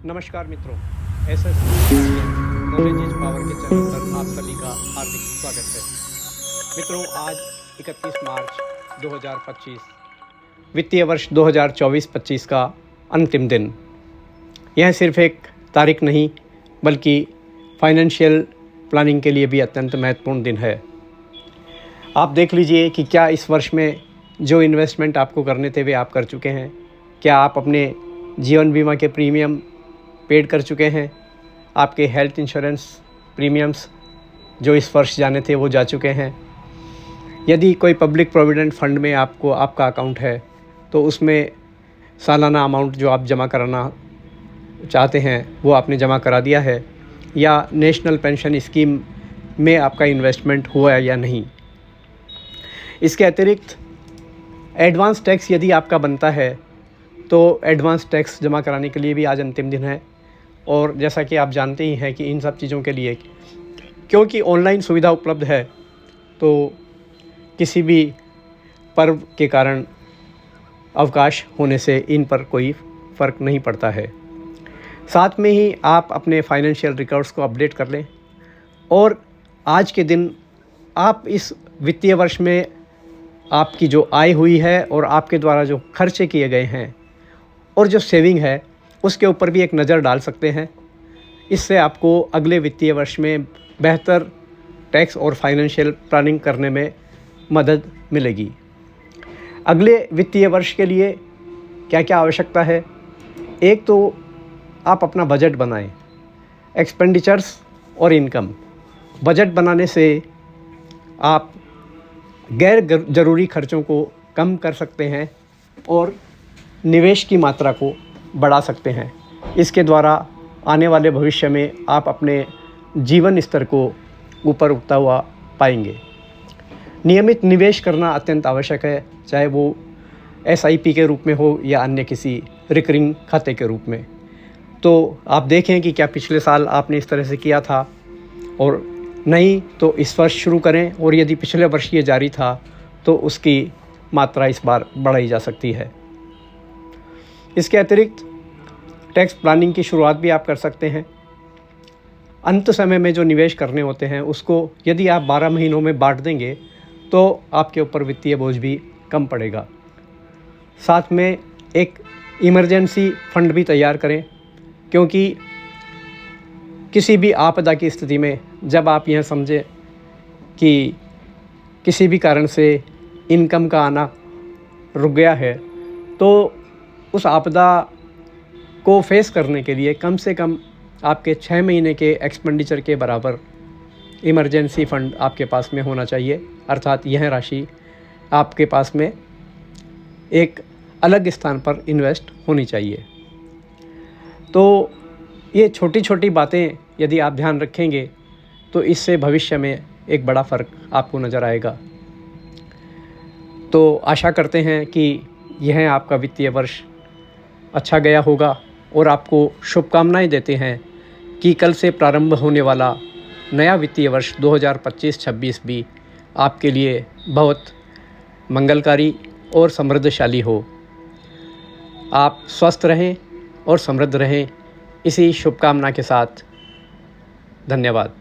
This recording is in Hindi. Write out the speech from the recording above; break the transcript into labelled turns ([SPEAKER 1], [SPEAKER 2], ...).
[SPEAKER 1] नमस्कार मित्रों, एसएस नॉलेज इज पावर के चैनल पर आप सभी का हार्दिक स्वागत है। मित्रों, आज 31 मार्च 2025 वित्तीय वर्ष 2024-25 का अंतिम दिन। यह सिर्फ एक तारीख नहीं बल्कि फाइनेंशियल प्लानिंग के लिए भी अत्यंत महत्वपूर्ण दिन है। आप देख लीजिए कि क्या इस वर्ष में जो इन्वेस्टमेंट आपको करने थे वे आप कर चुके हैं। क्या आप अपने जीवन बीमा के प्रीमियम पेड कर चुके हैं। आपके हेल्थ इंश्योरेंस प्रीमियम्स जो इस वर्ष जाने थे वो जा चुके हैं। यदि कोई पब्लिक प्रोविडेंट फंड में आपका अकाउंट है तो उसमें सालाना अमाउंट जो आप जमा कराना चाहते हैं वो आपने जमा करा दिया है, या नेशनल पेंशन स्कीम में आपका इन्वेस्टमेंट हुआ है या नहीं। इसके अतिरिक्त एडवांस टैक्स यदि आपका बनता है तो एडवांस टैक्स जमा कराने के लिए भी आज अंतिम दिन है। और जैसा कि आप जानते ही हैं कि इन सब चीज़ों के लिए क्योंकि ऑनलाइन सुविधा उपलब्ध है तो किसी भी पर्व के कारण अवकाश होने से इन पर कोई फ़र्क नहीं पड़ता है। साथ में ही आप अपने फाइनेंशियल रिकॉर्ड्स को अपडेट कर लें और आज के दिन आप इस वित्तीय वर्ष में आपकी जो आय हुई है और आपके द्वारा जो खर्चे किए गए हैं और जो सेविंग है उसके ऊपर भी एक नज़र डाल सकते हैं। इससे आपको अगले वित्तीय वर्ष में बेहतर टैक्स और फाइनेंशियल प्लानिंग करने में मदद मिलेगी। अगले वित्तीय वर्ष के लिए क्या क्या आवश्यकता है? एक तो आप अपना बजट बनाएं, एक्सपेंडिचर्स और इनकम। बजट बनाने से आप गैर ज़रूरी खर्चों को कम कर सकते हैं और निवेश की मात्रा को बढ़ा सकते हैं। इसके द्वारा आने वाले भविष्य में आप अपने जीवन स्तर को ऊपर उठता हुआ पाएंगे। नियमित निवेश करना अत्यंत आवश्यक है, चाहे वो एसआईपी के रूप में हो या अन्य किसी रिकरिंग खाते के रूप में। तो आप देखें कि क्या पिछले साल आपने इस तरह से किया था, और नहीं तो इस वर्ष शुरू करें, और यदि पिछले वर्ष ये जारी था तो उसकी मात्रा इस बार बढ़ाई जा सकती है। इसके अतिरिक्त टैक्स प्लानिंग की शुरुआत भी आप कर सकते हैं। अंत समय में जो निवेश करने होते हैं उसको यदि आप 12 महीनों में बांट देंगे तो आपके ऊपर वित्तीय बोझ भी कम पड़ेगा। साथ में एक इमरजेंसी फंड भी तैयार करें, क्योंकि किसी भी आपदा की स्थिति में जब आप यह समझें कि किसी भी कारण से इनकम का आना रुक गया है तो उस आपदा को फेस करने के लिए कम से कम आपके 6 महीने के एक्सपेंडिचर के बराबर इमरजेंसी फ़ंड आपके पास में होना चाहिए। अर्थात यह राशि आपके पास में एक अलग स्थान पर इन्वेस्ट होनी चाहिए। तो ये छोटी छोटी बातें यदि आप ध्यान रखेंगे तो इससे भविष्य में एक बड़ा फ़र्क आपको नज़र आएगा। तो आशा करते हैं कि यह आपका वित्तीय वर्ष अच्छा गया होगा और आपको शुभकामनाएं देते हैं कि कल से प्रारंभ होने वाला नया वित्तीय वर्ष 2025-26 भी आपके लिए बहुत मंगलकारी और समृद्धशाली हो। आप स्वस्थ रहें और समृद्ध रहें, इसी शुभकामना के साथ धन्यवाद।